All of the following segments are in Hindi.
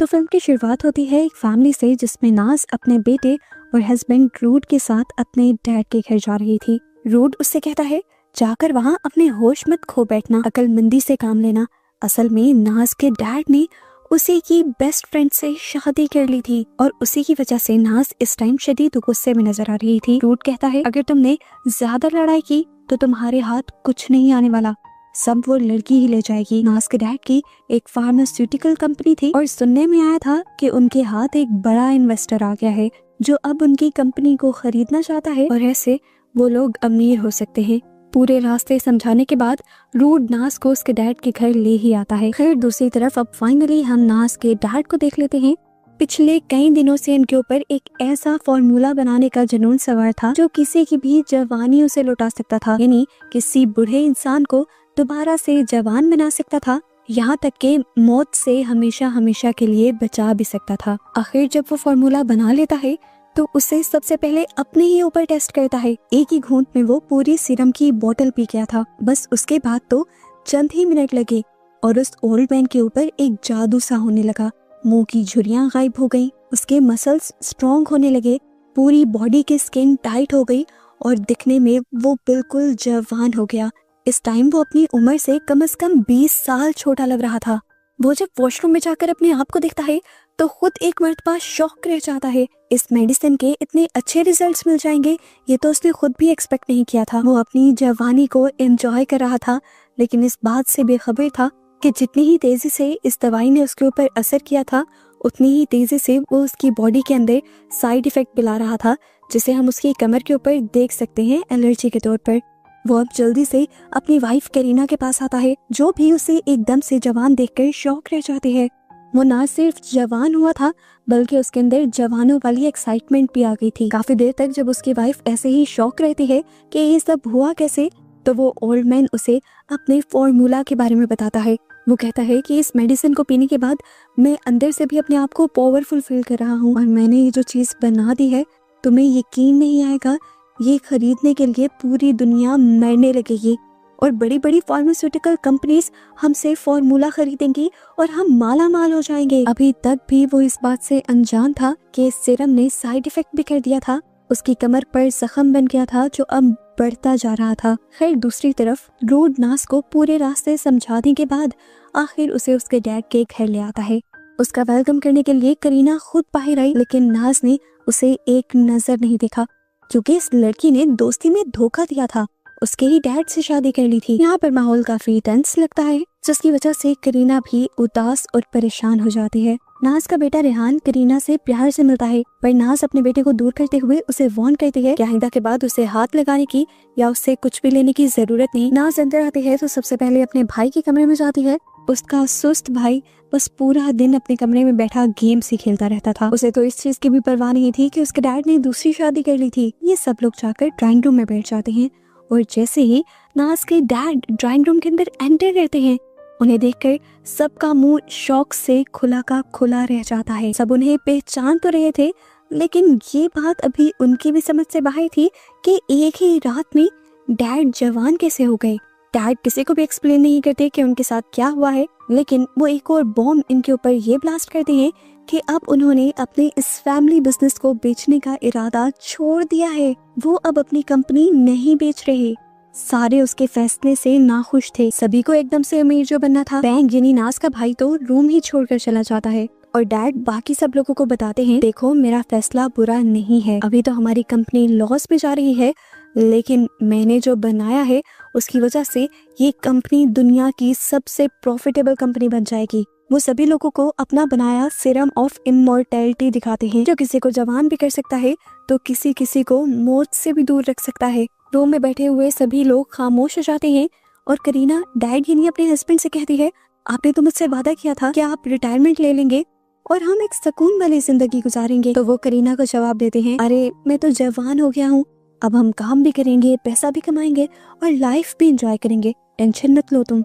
तो फिल्म की शुरुआत होती है एक फैमिली से जिसमें नाज अपने बेटे और हस्बैंड रूड के साथ अपने डैड के घर जा रही थी। रूड उससे कहता है जाकर वहाँ अपने होश मत खो बैठना, अक्लमंदी से काम लेना। असल में नाज के डैड ने उसी की बेस्ट फ्रेंड से शादी कर ली थी और उसी की वजह से नाज इस टाइम शदीद गुस्से में नजर आ रही थी। रूड कहता है अगर तुमने ज्यादा लड़ाई की तो तुम्हारे हाथ कुछ नहीं आने वाला, सब वो लड़की ही ले जाएगी। नाज के डैड की एक फार्मास्यूटिकल कंपनी थी और सुनने में आया था कि उनके हाथ एक बड़ा इन्वेस्टर आ गया है जो अब उनकी कंपनी को खरीदना चाहता है और ऐसे वो लोग अमीर हो सकते हैं। पूरे रास्ते समझाने के बाद रूड नाज को उसके डैड के घर ले ही आता है। खैर दूसरी तरफ अब फाइनली हम नाज के डैड को देख लेते हैं। पिछले कई दिनों से इनके ऊपर एक ऐसा फॉर्मूला बनाने का जुनून सवार था जो किसी की भी जवानी उसे लौटा सकता था, यानी किसी बूढ़े इंसान को दोबारा से जवान बना सकता था, यहाँ तक के मौत से हमेशा हमेशा के लिए बचा भी सकता था। आखिर जब वो फॉर्मूला बना लेता है तो उसे सबसे पहले अपने ही ऊपर टेस्ट करता है। एक ही घूंट में वो पूरी सीरम की बोतल पी गया था। बस उसके बाद तो चंद ही मिनट लगे और उस ओल्ड मैन के ऊपर एक जादू सा होने लगा। मुंह की झुर्रियां गायब हो गई, उसके मसल्स स्ट्रॉन्ग होने लगे, पूरी बॉडी की स्किन टाइट हो गई और दिखने में वो बिल्कुल जवान हो गया। इस टाइम वो अपनी उम्र से कम 20 साल छोटा लग रहा था। वो जब वॉशरूम में जाकर अपने आप को देखता है तो खुद एक मर्तबा शॉक रह जाता है। इस मेडिसिन के इतने अच्छे रिजल्ट्स मिल जाएंगे ये तो उसने खुद भी एक्सपेक्ट नहीं किया था। वो अपनी जवानी को एंजॉय कर रहा था लेकिन इस बात से बेखबर था कि जितनी ही तेजी से इस दवाई ने उसके ऊपर असर किया था उतनी ही तेजी से वो उसकी बॉडी के अंदर साइड इफेक्ट पिला रहा था, जिसे हम उसकी कमर के ऊपर देख सकते हैं एलर्जी के तौर पर। वो अब जल्दी से अपनी वाइफ करीना के पास आता है जो भी उसे एकदम से जवान देखकर शॉक रह जाती है। वो ना सिर्फ जवान हुआ था बल्कि उसके अंदर जवानों वाली एक्साइटमेंट भी आ गई थी। काफी देर तक जब उसकी वाइफ ऐसे ही शॉक रहती है कि ये सब हुआ कैसे, तो वो ओल्ड मैन उसे अपने फॉर्मूला के बारे में बताता है। वो कहता है कि इस मेडिसिन को पीने के बाद मैं अंदर से भी अपने आप को पावरफुल फील कर रहा हूँ और मैंने ये जो चीज बना दी है तुम्हें यकीन नहीं आएगा, ये खरीदने के लिए पूरी दुनिया मरने लगेगी और बड़ी बड़ी फार्मास्यूटिकल कंपनीज हमसे फॉर्मूला खरीदेंगी और हम माला माल हो जाएंगे। अभी तक भी वो इस बात से अनजान था कि इस सीरम ने साइड इफेक्ट भी कर दिया था। उसकी कमर पर जख्म बन गया था जो अब बढ़ता जा रहा था। खैर दूसरी तरफ रूड नाज को पूरे रास्ते समझाने के बाद आखिर उसे उसके डैड के घर ले आता है। उसका वेलकम करने के लिए करीना खुद बाहर आई लेकिन नाज ने उसे एक नजर नहीं देखा क्योंकि इस लड़की ने दोस्ती में धोखा दिया था, उसके ही डैड से शादी कर ली थी। यहाँ पर माहौल काफी टेंस लगता है जिसकी वजह से करीना भी उदास और परेशान हो जाती है। नाज का बेटा रेहान करीना से प्यार से मिलता है पर नाज अपने बेटे को दूर करते हुए उसे वार्न करती है कि आइंदा के बाद उसे हाथ लगाने की या उससे कुछ भी लेने की जरूरत नहीं। नाज अंदर आती है तो सबसे पहले अपने भाई के कमरे में जाती है। उसका सुस्त भाई बस पूरा दिन अपने कमरे में बैठा गेम्स ही खेलता रहता था। उसे तो इस चीज की भी परवाह नहीं थी कि उसके डैड ने दूसरी शादी कर ली थी। ये सब लोग जाकर ड्राइंग रूम में बैठ जाते हैं और जैसे ही नाज के डैड ड्राइंग रूम के अंदर एंटर करते हैं उन्हें देखकर सबका मुंह शौक से खुला का खुला रह जाता है। सब उन्हें पहचान तो रहे थे लेकिन ये बात अभी उनकी भी समझ से बाहर थी कि एक ही रात में डैड जवान कैसे हो गए। डैड किसी को भी एक्सप्लेन नहीं करते कि उनके साथ क्या हुआ है, लेकिन वो एक और बॉम्ब इनके ऊपर ये ब्लास्ट करते हैं कि अब उन्होंने अपने इस फैमिली बिजनेस को बेचने का इरादा छोड़ दिया है। वो अब अपनी कंपनी नहीं बेच रहे। सारे उसके फैसले से नाखुश थे। सभी को एकदम से अमीर जो बनना था। बैंग यानी नाज का भाई तो रूम ही छोड़कर चला जाता है और डैड बाकी सब लोगों को बताते हैं देखो मेरा फैसला बुरा नहीं है, अभी तो हमारी कंपनी लॉस में जा रही है लेकिन मैंने जो बनाया है उसकी वजह से ये कंपनी दुनिया की सबसे प्रॉफिटेबल कंपनी बन जाएगी। वो सभी लोगों को अपना बनाया सीरम ऑफ इमॉर्टैलिटी दिखाते हैं जो किसी को जवान भी कर सकता है तो किसी किसी को मौत से भी दूर रख सकता है। रूम में बैठे हुए सभी लोग खामोश हो जाते हैं और करीना डैड यानी अपने हस्बैंड से कहती है आपने तो मुझसे वादा किया था कि आप रिटायरमेंट ले लेंगे और हम एक सुकून वाली जिंदगी गुजारेंगे। तो वो करीना को जवाब देते हैं अरे मैं तो जवान हो गया हूँ, अब हम काम भी करेंगे, पैसा भी कमाएंगे और लाइफ भी एंजॉय करेंगे, टेंशन मत लो तुम।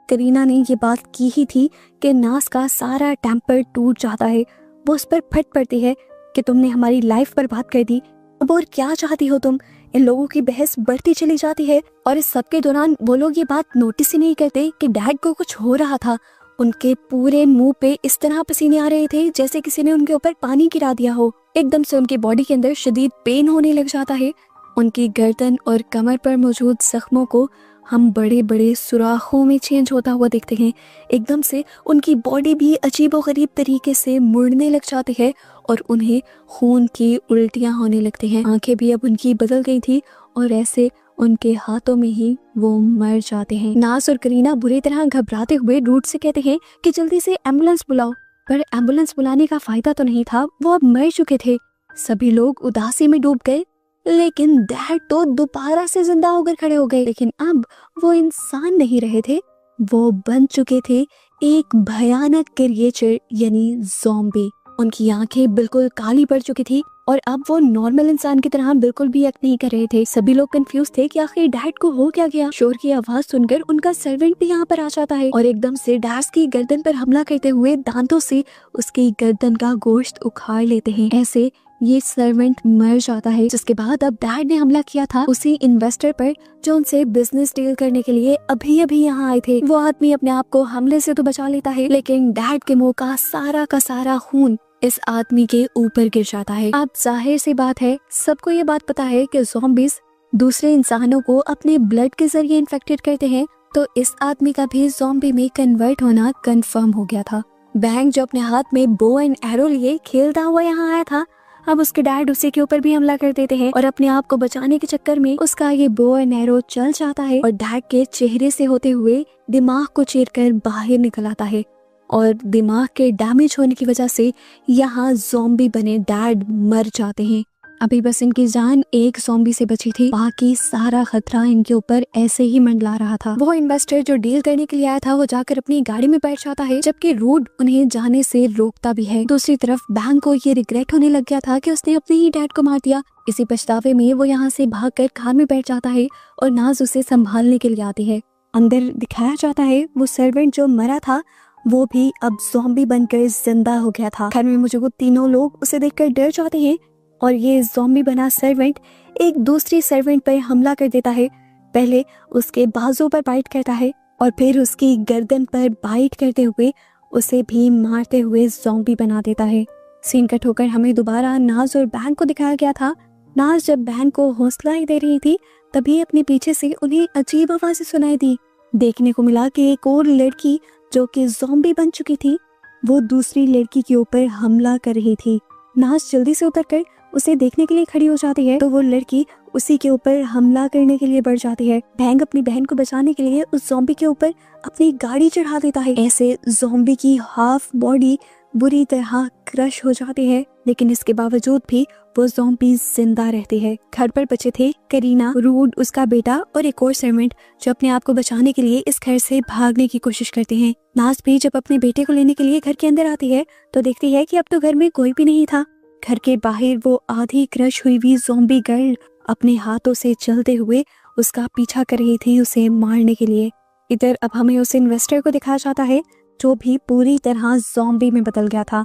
करीना ने ये बात की ही थी कि नाज का सारा टेम्पर टूट जाता है। वो उस पर फट पड़ती है कि तुमने हमारी लाइफ बर्बाद कर दी, अब और क्या चाहती हो तुम। इन लोगों की बहस बढ़ती चली जाती है और इस सब के दौरान वो लोग ये बात नोटिस ही नहीं करते कि डैड को कुछ हो रहा था। उनके पूरे मुंह पे इस तरह पसीने आ रहे थे जैसे किसी ने उनके ऊपर पानी गिरा दिया हो। एकदम से उनकी बॉडी के अंदर शदीद पेन होने लग जाता है। उनकी गर्दन और कमर पर मौजूद जख्मों को हम बड़े बड़े सुराखों में चेंज होता हुआ देखते हैं। एकदम से उनकी बॉडी भी अजीबोगरीब तरीके से मुड़ने लग जाती है और उन्हें खून की उल्टियां होने लगती हैं। आंखें भी अब उनकी बदल गई थी और ऐसे उनके हाथों में ही वो मर जाते हैं। नाज और करीना बुरी तरह घबराते हुए रूट से कहते हैं कि जल्दी से एम्बुलेंस बुलाओ, पर एम्बुलेंस बुलाने का फायदा तो नहीं था, वो अब मर चुके थे। सभी लोग उदासी में डूब गए, लेकिन डैड तो दोबारा से जिंदा होकर खड़े हो गए। लेकिन अब वो इंसान नहीं रहे थे, वो बन चुके थे एक भयानक क्रिएचर यानी ज़ॉम्बी। उनकी आंखें बिल्कुल काली पड़ चुकी थी और अब वो नॉर्मल इंसान की तरह बिल्कुल भी एक्ट नहीं कर रहे थे। सभी लोग कंफ्यूज थे कि आखिर डैड को हो क्या गया। शोर की आवाज सुनकर उनका सर्वेंट भी यहाँ पर आ जाता है और एकदम से डैड की गर्दन पर हमला करते हुए दांतों से उसकी गर्दन का गोश्त उखाड़ लेते हैं। ऐसे ये सर्वेंट मर जाता है। जिसके बाद अब डैड ने हमला किया था उसी इन्वेस्टर पर जो उनसे बिजनेस डील करने के लिए अभी अभी यहाँ आए थे। वो आदमी अपने आप को हमले से तो बचा लेता है, लेकिन डैड के मुंह का सारा खून इस आदमी के ऊपर गिर जाता है। अब जाहिर सी बात है, सबको ये बात पता है कि ज़ॉम्बीज दूसरे इंसानों को अपने ब्लड के जरिए इन्फेक्टेड करते हैं, तो इस आदमी का भी ज़ॉम्बी में कन्वर्ट होना कंफर्म हो गया था। बैंग जो अपने हाथ में बो एंड एरो लिए खेलता हुआ यहाँ आया था, अब उसके डैड उसी के ऊपर भी हमला कर देते हैं और अपने आप को बचाने के चक्कर में उसका ये बो एंड एरो चल जाता है और डैड के चेहरे से होते हुए दिमाग को चीरकर बाहर निकल आता है और दिमाग के डैमेज होने की वजह से यहाँ ज़ॉम्बी बने डैड मर जाते हैं। अभी बस इनकी जान एक ज़ॉम्बी से बची थी, बाकी सारा खतरा इनके ऊपर ऐसे ही मंडला रहा था। वो इन्वेस्टर जो डील करने के लिए आया था वो जाकर अपनी गाड़ी में बैठ जाता है, जबकि रूड उन्हें जाने से रोकता भी है। दूसरी तरफ बैंक को ये रिग्रेट होने लग गया था कि उसने अपने ही डैड को मार दिया। इसी पछतावे में वो यहाँ से भागकर कार में बैठ जाता है और नाज उसे संभालने के लिए आती है। अंदर दिखाया जाता है वो सर्वेंट जो मरा था वो भी अब ज़ॉम्बी बनकर जिंदा हो गया था। घर में मौजूद तीनों लोग उसे देखकर डर जाते हैं और ये ज़ॉम्बी बना सर्वेंट एक दूसरी सर्वेंट पर हमला कर देता है। पहले उसके बाजू पर बाइट करता है और फिर उसकी गर्दन पर बाइट करते हुए उसे भी मारते हुए ज़ॉम्बी बना देता है। सीन कट होकर हमें दोबारा नाज और बैंक को दिखाया गया था। नाज जब बैंक को हौसला ही दे रही थी तभी अपने पीछे से उन्हें अजीब आवाज़ें सुनाई दी। देखने को मिला कि एक और लड़की जो कि ज़ॉम्बी बन चुकी थी वो दूसरी लड़की के ऊपर हमला कर रही थी। नाज जल्दी से उतरकर उसे देखने के लिए खड़ी हो जाती है तो वो लड़की उसी के ऊपर हमला करने के लिए बढ़ जाती है। बैंग अपनी बहन को बचाने के लिए उस ज़ॉम्बी के ऊपर अपनी गाड़ी चढ़ा देता है। ऐसे ज़ॉम्बी की हाफ बॉडी बुरी तरह क्रश हो जाती है, लेकिन इसके बावजूद भी वो ज़ॉम्बी जिंदा रहती है। घर पर बचे थे करीना, रूड, उसका बेटा और एक और सर्वेंट जो अपने आप को बचाने के लिए इस घर से भागने की कोशिश करते हैं। नाज भी जब अपने बेटे को लेने के लिए घर के अंदर आती है तो देखती है कि अब तो घर में कोई भी नहीं था। घर के बाहर वो आधी क्रश हुई हुई ज़ॉम्बी गर्ल अपने हाथों से चलते हुए उसका पीछा कर रही थी उसे मारने के लिए। इधर अब हमें उस इन्वेस्टर को दिखाया जाता है जो भी पूरी तरह ज़ॉम्बी में बदल गया था।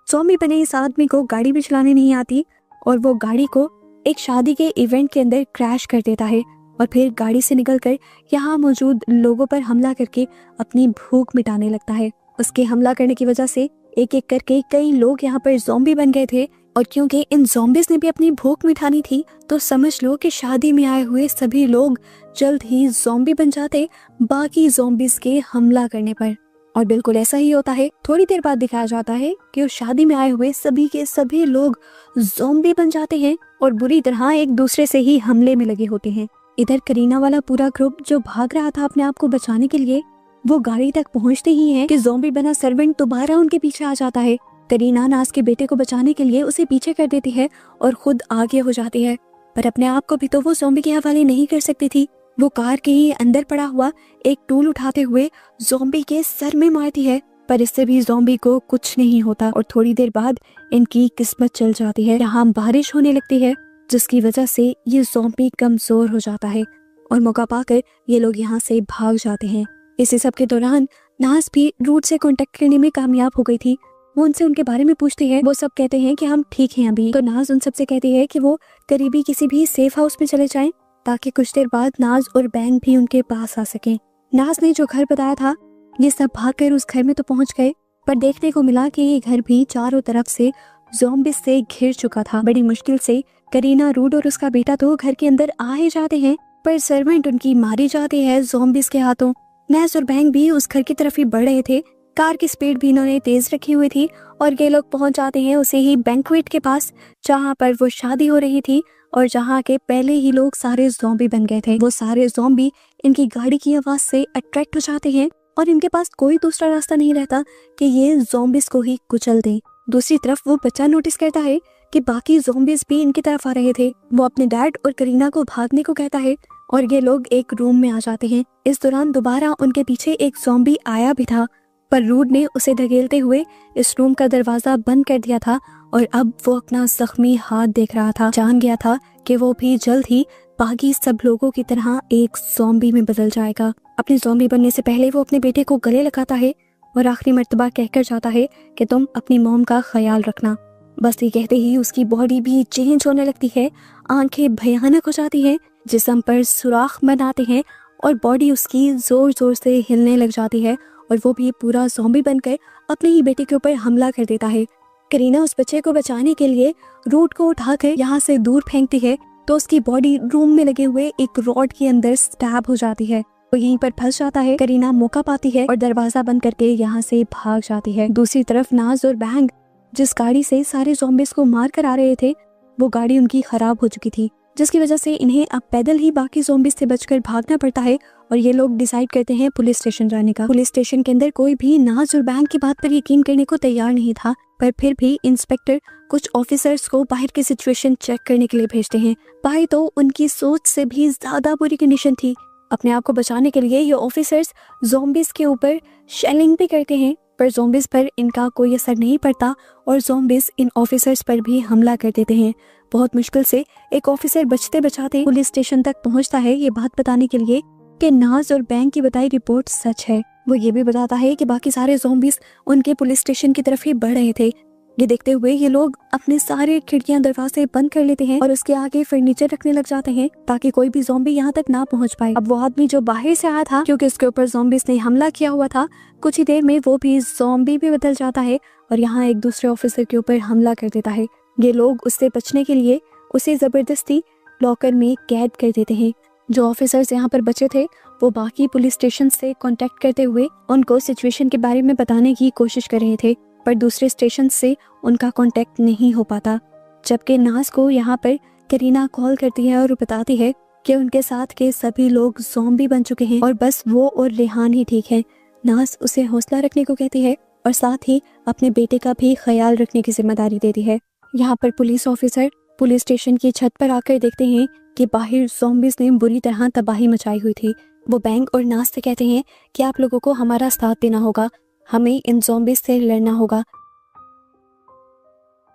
ज़ॉम्बी बने इस आदमी को गाड़ी भी चलाने नहीं आती और वो गाड़ी को एक शादी के इवेंट के अंदर क्रैश कर देता है और फिर गाड़ी से निकलकर यहाँ मौजूद लोगों पर हमला करके अपनी भूख मिटाने लगता है। उसके हमला करने की वजह से एक एक करके कई लोग यहाँ पर ज़ॉम्बी बन गए थे और क्योंकि इन ज़ॉम्बीज़ ने भी अपनी भूख मिटानी थी तो समझ लो कि शादी में आए हुए सभी लोग जल्द ही ज़ॉम्बी बन जाते बाकी ज़ॉम्बीज़ के हमला करने पर। और बिल्कुल ऐसा ही होता है। थोड़ी देर बाद दिखाया जाता है कि उस शादी में आए हुए सभी के सभी लोग ज़ॉम्बी बन जाते हैं और बुरी तरह एक दूसरे से ही हमले में लगे होते हैं। इधर करीना वाला पूरा ग्रुप जो भाग रहा था अपने आप को बचाने के लिए वो गाड़ी तक पहुंचते ही है कि ज़ॉम्बी बना सर्वेंट दोबारा उनके पीछे आ जाता है। करीना नाज के बेटे को बचाने के लिए उसे पीछे कर देती है और खुद आगे हो जाती है, पर अपने आप को भी तो वो ज़ॉम्बी के हवाले नहीं कर सकती थी। वो कार के ही अंदर पड़ा हुआ एक टूल उठाते हुए ज़ॉम्बी के सर में मारती है, पर इससे भी ज़ॉम्बी को कुछ नहीं होता और थोड़ी देर बाद इनकी किस्मत चल जाती है। यहाँ बारिश होने लगती है जिसकी वजह से ये ज़ॉम्बी कमजोर हो जाता है और मौका पाकर ये लोग यहाँ से भाग जाते हैं। इसी सब के दौरान नाज भी रूट से कांटेक्ट करने में कामयाब हो गई थी। वो उनसे उनके बारे में पूछती है। वो सब कहते हैं कि हम ठीक हैं अभी। तो नाज उन सबसे कहती है कि वो करीबी किसी भी सेफ हाउस में चले जाएं ताकि कुछ देर बाद नाज और बैंग भी उनके पास आ सकें। नाज ने जो घर बताया था ये सब भागकर उस घर में तो पहुंच गए, पर देखने को मिला कि ये घर भी चारों तरफ से ज़ॉम्बीज से घिर चुका था। बड़ी मुश्किल से करीना, रूड और उसका बेटा तो घर के अंदर आ ही जाते हैं, पर सर्वेंट उनकी मारी जाती है ज़ॉम्बीज के हाथों। नैस और बैंग भी उस घर की तरफ ही बढ़ रहे थे। कार की स्पीड भी इन्होंने तेज रखी हुई थी और ये लोग पहुंच जाते हैं उसे ही बैंक्वेट के पास, जहां पर वो शादी हो रही थी और जहां के पहले ही लोग सारे ज़ॉम्बी बन गए थे। वो सारे ज़ॉम्बी इनकी गाड़ी की आवाज से अट्रैक्ट हो जाते हैं और इनके पास कोई दूसरा रास्ता नहीं रहता कि ये ज़ॉम्बीज को ही कुचल दें। दूसरी तरफ वो बच्चा नोटिस करता है कि बाकी ज़ॉम्बीज भी इनकी तरफ आ रहे थे। वो अपने डैड और करीना को भागने को कहता है और ये लोग एक रूम में आ जाते हैं। इस दौरान दोबारा उनके पीछे एक ज़ॉम्बी आया भी था, पर रूड ने उसे धकेलते हुए इस रूम का दरवाजा बंद कर दिया था और अब वो अपना जख्मी हाथ देख रहा था। जान गया था कि वो भी जल्द ही बाकी सब लोगों की तरह एक ज़ॉम्बी में बदल जाएगा। अपने ज़ॉम्बी बनने से पहले वो अपने बेटे को गले लगाता है और आखिरी मर्तबा कहकर जाता है कि तुम अपनी मॉम का ख्याल रखना। बस ये कहते ही उसकी बॉडी भी चेंज होने लगती है, आंखें भयानक हो जाती हैं, जिस्म पर सुराख बनाते हैं और बॉडी उसकी जोर जोर से हिलने लग जाती है और वो भी पूरा ज़ॉम्बी बनकर अपने ही बेटे के ऊपर हमला कर देता है। करीना उस बच्चे को बचाने के लिए रूड को उठाकर यहाँ से दूर फेंकती है तो उसकी बॉडी रूम में लगे हुए एक रॉड के अंदर स्टैब हो जाती है। वो यहीं पर फंस जाता है। करीना मौका पाती है और दरवाजा बंद करके यहाँ से भाग जाती है। दूसरी तरफ नाज और बैंग जिस गाड़ी से सारे ज़ॉम्बीज को मार कर आ रहे थे, वो गाड़ी उनकी खराब हो चुकी थी, जिसकी वजह से इन्हें अब पैदल ही बाकी ज़ॉम्बीज से बचकर भागना पड़ता है और ये लोग डिसाइड करते हैं पुलिस स्टेशन जाने का। पुलिस स्टेशन के अंदर कोई भी नाज और बैंग की बात पर यकीन करने को तैयार नहीं था, पर फिर भी इंस्पेक्टर कुछ ऑफिसर्स को बाहर की सिचुएशन चेक करने के लिए भेजते हैं। बाहर तो उनकी सोच से भी ज्यादा बुरी कंडीशन थी। अपने आप को बचाने के लिए ये ऑफिसर्स ज़ॉम्बीज के ऊपर शेलिंग भी करते हैं, पर ज़ॉम्बीज पर इनका कोई असर नहीं पड़ता और ज़ॉम्बीज इन ऑफिसर्स पर भी हमला कर देते हैं। बहुत मुश्किल से एक ऑफिसर बचते बचाते पुलिस स्टेशन तक पहुंचता है ये बात बताने के लिए कि नाज और बैंग की बताई रिपोर्ट सच है। वो ये भी बताता है कि बाकी सारे ज़ॉम्बीज उनके पुलिस स्टेशन की तरफ ही बढ़ रहे थे। ये देखते हुए ये लोग अपने सारे खिड़कियां दरवाजे बंद कर लेते हैं और उसके आगे फर्नीचर रखने लग जाते हैं ताकि कोई भी ज़ॉम्बी यहाँ तक ना पहुँच पाए। अब वो आदमी जो बाहर से आया था, क्योंकि उसके ऊपर ज़ॉम्बीज ने हमला किया हुआ था, कुछ ही देर में वो भी ज़ॉम्बी भी बदल जाता है और यहाँ एक दूसरे ऑफिसर के ऊपर हमला कर देता है। ये लोग उससे बचने के लिए उसे जबरदस्ती लॉकर में कैद कर देते हैं। जो ऑफिसर्स यहाँ पर बचे थे वो बाकी पुलिस स्टेशन से कांटेक्ट करते हुए उनको सिचुएशन के बारे में बताने की कोशिश कर रहे थे, पर दूसरे स्टेशन से उनका कांटेक्ट नहीं हो पाता। जबकि नाज को यहाँ पर करीना कॉल करती है और बताती है कि उनके साथ के सभी लोग ज़ॉम्बी बन चुके हैं और बस वो और रेहान ही ठीक है। नाज उसे हौसला रखने को कहती है और साथ ही अपने बेटे का भी ख्याल रखने की जिम्मेदारी देती है। यहाँ पर पुलिस ऑफिसर पुलिस स्टेशन की छत पर आकर देखते हैं कि बाहर ज़ॉम्बीज ने बुरी तरह तबाही मचाई हुई थी। वो बैंग और नाज से कहते हैं कि आप लोगों को हमारा साथ देना होगा, हमें इन ज़ॉम्बीज से लड़ना होगा।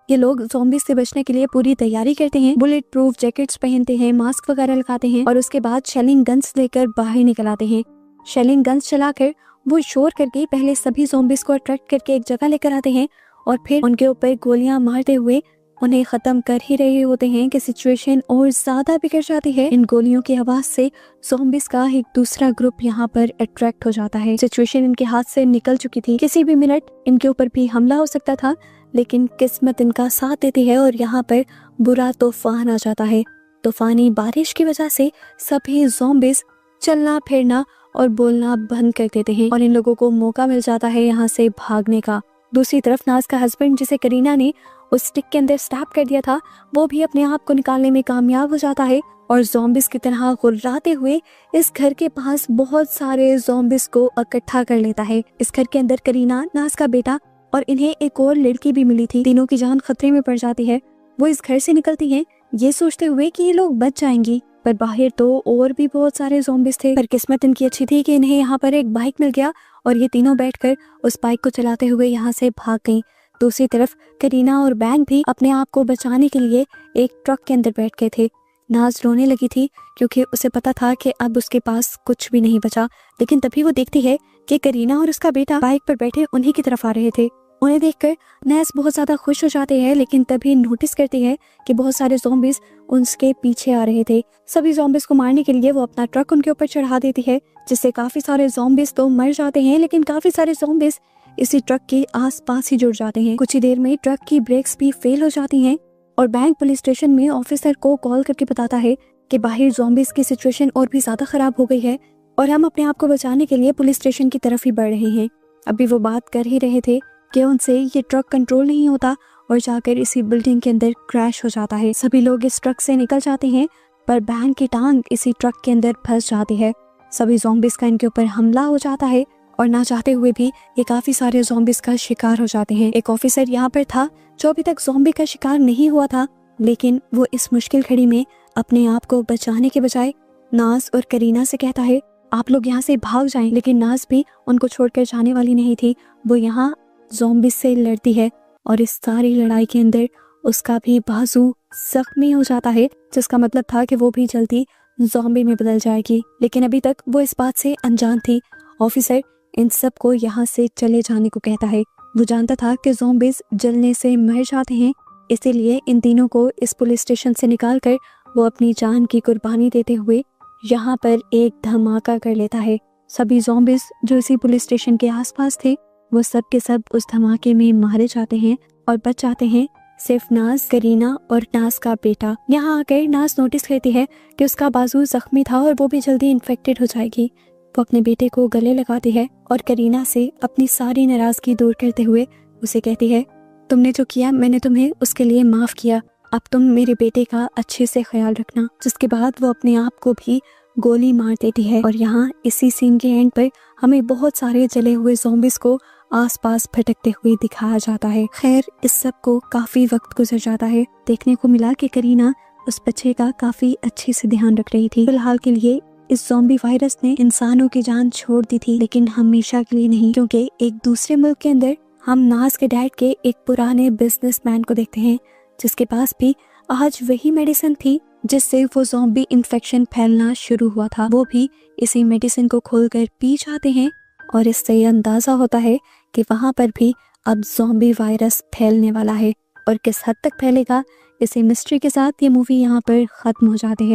ये लोग ज़ॉम्बीज से बचने के लिए पूरी तैयारी करते हैं, बुलेट प्रूफ जैकेट्स पहनते हैं, मास्क वगैरह लगाते हैं और उसके बाद शेलिंग गन्स लेकर बाहर निकल आते हैं। शेलिंग गन्स चलाकर वो शोर करके पहले सभी ज़ॉम्बीज को अट्रैक्ट करके एक जगह लेकर आते हैं और फिर उनके ऊपर गोलियां मारते हुए उन्हें खत्म कर ही रहे होते हैं कि सिचुएशन और ज्यादा बिगड़ जाती है। इन गोलियों की आवाज से ज़ॉम्बीज का एक दूसरा ग्रुप यहाँ पर अट्रैक्ट हो जाता है। सिचुएशन इनके हाथ से निकल चुकी थी, किसी भी मिनट इनके ऊपर भी हमला हो सकता था, लेकिन किस्मत इनका साथ देती है और यहाँ पर बुरा तूफान आ जाता है। तूफानी बारिश की वजह से सभी ज़ॉम्बीज चलना फिरना और बोलना बंद कर देते हैं और इन लोगों को मौका मिल जाता है यहाँ से भागने का। दूसरी तरफ नाज का हस्बैंड, जिसे करीना ने उस स्टिक के अंदर स्टैब कर दिया था, वो भी अपने आप को निकालने में कामयाब हो जाता है और ज़ॉम्बीज की तरह गुर्राते हुए इस घर के पास बहुत सारे ज़ॉम्बीज को इकट्ठा कर लेता है। इस घर के अंदर करीना, नाज का बेटा और इन्हें एक और लड़की भी मिली थी। तीनों की जान खतरे में पड़ जाती है। वो इस घर से निकलती हैं ये सोचते हुए कि ये लोग बच जाएंगी, पर बाहर तो और भी बहुत सारे ज़ॉम्बीज थे। पर किस्मत इनकी अच्छी थी कि इन्हें यहाँ पर एक बाइक मिल गया और ये तीनों बैठकर उस बाइक को चलाते हुए यहाँ से भाग गईं। दूसरी तरफ करीना और बैंग भी अपने आप को बचाने के लिए एक ट्रक के अंदर बैठ गए थे। नाज रोने लगी थी क्योंकि उसे पता था कि अब उसके पास कुछ भी नहीं बचा, लेकिन तभी वो देखती है कि करीना और उसका बेटा बाइक पर बैठे उन्हीं की तरफ आ रहे थे। उन्हें देखकर नाज बहुत ज़्यादा खुश हो जाते हैं, लेकिन तभी नोटिस करती है कि बहुत सारे ज़ॉम्बीज़ उसके पीछे आ रहे थे। सभी ज़ॉम्बीज़ को मारने के लिए वो अपना ट्रक उनके ऊपर चढ़ा देती है, जिससे काफ़ी सारे ज़ॉम्बीज़ तो मर जाते हैं, लेकिन काफ़ी सारे ज़ॉम्बीज़ इसी ट्रक के आसपास ही जुड़ जाते हैं। कुछ ही देर में ट्रक की ब्रेक्स भी फेल हो जाती हैं और बैंक पुलिस स्टेशन में ऑफिसर को कॉल करके बताता है कि बाहर ज़ॉम्बीज़ की सिचुएशन और भी ज़्यादा ख़राब हो गई है और हम अपने आप को बचाने के लिए पुलिस स्टेशन की तरफ ही बढ़ रहे हैं। अभी वो बात कर ही रहे थे कि उनसे ये ट्रक कंट्रोल नहीं होता और जाकर इसी बिल्डिंग के अंदर क्रैश हो जाता है। सभी लोग इस ट्रक से निकल जाते हैं, पर बैंक की टांग इसी ट्रक के अंदर फंस जाती है। सभी ज़ॉम्बीज़ का इनके ऊपर हमला हो जाता है और ना चाहते हुए भी ये काफ़ी सारे ज़ॉम्बीज़ का शिकार हो जाते हैं। एक ऑफिसर यहाँ पर था जो अभी तक ज़ॉम्बी का शिकार नहीं हुआ था, लेकिन वो इस मुश्किल घड़ी में अपने आप को बचाने के बजाय नाज और करीना से कहता है आप लोग यहाँ से भाग जाएं। लेकिन नाज भी उनको छोड़कर जाने वाली नहीं थी। वो यहाँ ज़ॉम्बी से लड़ती है और इस सारी लड़ाई के अंदर उसका भी बाजू जख्मी हो जाता है, जिसका मतलब था कि वो भी जल्दी ज़ॉम्बी में बदल जाएगी। लेकिन अभी तक वो इस बात से अनजान थी। ऑफिसर इन सब को यहाँ से चले जाने को कहता है। वो जानता था कि ज़ॉम्बीज़ जलने से मर जाते हैं, इसीलिए इन तीनों को इस पुलिस स्टेशन से निकाल कर वो अपनी जान की कुर्बानी देते हुए यहाँ पर एक धमाका कर लेता है। सभी ज़ॉम्बीज़ जो इसी पुलिस स्टेशन के आसपास थे वो सब के सब उस धमाके में मारे जाते हैं और बच जाते हैं सिर्फ नाज, करीना और नाज का बेटा। यहाँ आकर नाज नोटिस करती है कि उसका बाजू जख्मी था और वो भी जल्दी इन्फेक्टेड हो जाएगी। वो अपने बेटे को गले लगाती है और करीना से अपनी सारी नाराज़गी दूर करते हुए उसे कहती है तुमने जो किया मैंने तुम्हें उसके लिए माफ़ किया, अब तुम मेरे बेटे का अच्छे से ख्याल रखना। जिसके बाद वो अपने आप को भी गोली मार देती है और यहाँ इसी सीन के एंड पर हमें बहुत सारे जले हुए ज़ॉम्बीज़ को आसपास भटकते हुए दिखाया जाता है। खैर इस सब को काफ़ी वक्त गुजर जाता है। देखने को मिला कि करीना उस बच्चे का काफ़ी अच्छे से ध्यान रख रही थी। फिलहाल के लिए इस ज़ॉम्बी वायरस ने इंसानों की जान छोड़ दी थी, लेकिन हमेशा के लिए नहीं, क्योंकि एक दूसरे मुल्क के अंदर हम नाज के डैड के एक पुराने बिजनेसमैन को देखते हैं जिसके पास भी आज वही मेडिसिन थी जिससे वो ज़ॉम्बी इन्फेक्शन फैलना शुरू हुआ था। वो भी इसी मेडिसिन को खोलकर पी जाते हैं और इससे ये अंदाज़ा होता है कि वहाँ पर भी अब ज़ॉम्बी वायरस फैलने वाला है और किस हद तक फैलेगा, इसी मिस्ट्री के साथ ये मूवी यहाँ पर ख़त्म हो जाती है।